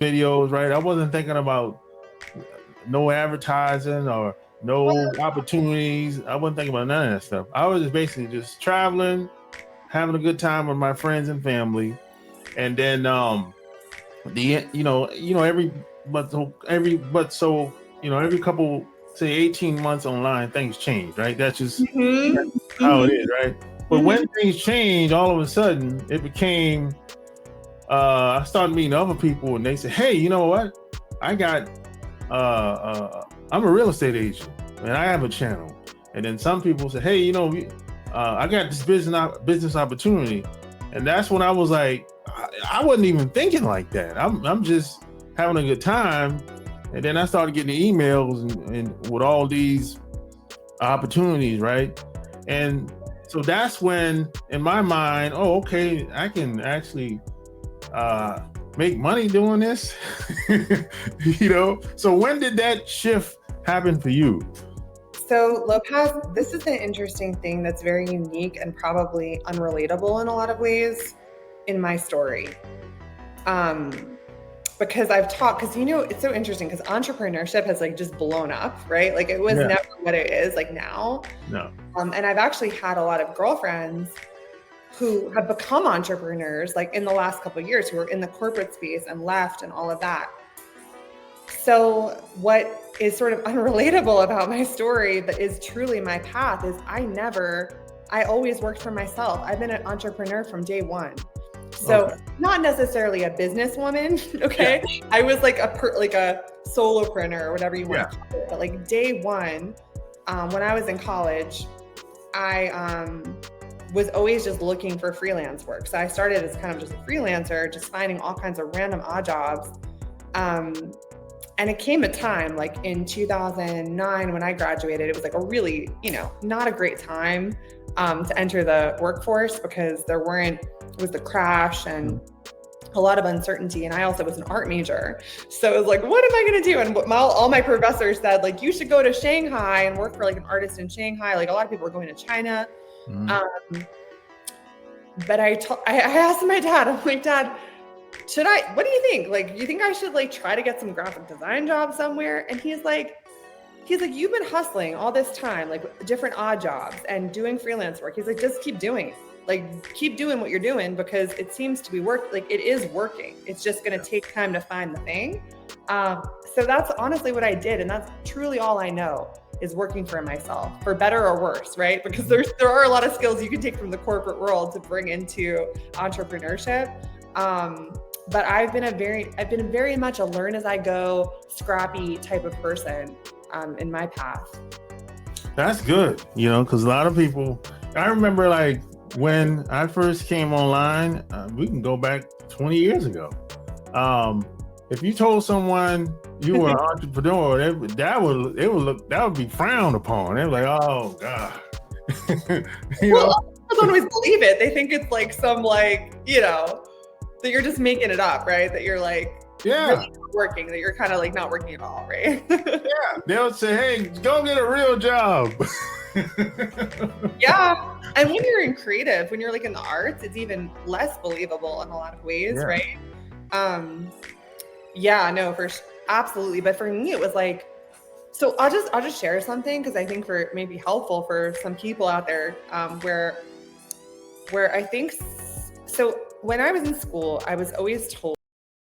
videos, right? I wasn't thinking about no advertising or no opportunities. I wasn't thinking about none of that stuff. I was just basically just traveling, having a good time with my friends and family. And then every couple, say 18 months online, things change, right? That's how it is, right? But when things change, all of a sudden it became I started meeting other people, and they said, hey, you know what, I got I'm a real estate agent and I have a channel. And then some people said, hey, I got this business opportunity. And that's when I was like, I wasn't even thinking like that. I'm just having a good time. And then I started getting the emails and with all these opportunities, right? And so that's when, in my mind, oh, okay, I can actually make money doing this. So when did that shift happen for you? So Lopaze, this is an interesting thing that's very unique and probably unrelatable in a lot of ways in my story. Because I've taught, because it's so interesting because entrepreneurship has like just blown up, right? Like it was never what it is like now. No. And I've actually had a lot of girlfriends who have become entrepreneurs like in the last couple of years, who are in the corporate space and left and all of that. So what is sort of unrelatable about my story, but is truly my path, is I always worked for myself. I've been an entrepreneur from day one. So not necessarily a businesswoman, okay? Yeah. I was like a solopreneur or whatever you want to call it. But like day one, when I was in college, I was always just looking for freelance work. So I started as kind of just a freelancer, just finding all kinds of random odd jobs. And it came a time like in 2009 when I graduated, it was like a really, not a great time to enter the workforce because it was the crash and a lot of uncertainty. And I also was an art major. So it was like, what am I going to do? And all my professors said, like, you should go to Shanghai and work for like an artist in Shanghai. Like a lot of people were going to China. But I asked my dad, I'm like, Dad, what do you think? Like, do you think I should like try to get some graphic design job somewhere? And he's like, you've been hustling all this time, like different odd jobs and doing freelance work. He's like, just keep doing it. Like, keep doing what you're doing because it seems to be like it is working. It's just going to take time to find the thing. So that's honestly what I did. And that's truly all I know is working for myself, for better or worse, right? Because there are a lot of skills you can take from the corporate world to bring into entrepreneurship. But I've been very much a learn as I go, scrappy type of person in my path. That's good, because a lot of people, I remember like when I first came online, we can go back 20 years ago. If you told someone you were an entrepreneur, that would be frowned upon. They're like, oh God. Well, people don't always believe it. They think it's like some that you're just making it up, right? That you're like, really working, that you're kind of like not working at all, right? Yeah. They'll say, hey, go get a real job. Yeah. And when you're in creative, when you're like in the arts, it's even less believable in a lot of ways, right? Absolutely. But for me, it was like, so I'll just share something because I think for maybe helpful for some people out there, where I think, so when I was in school, I was always told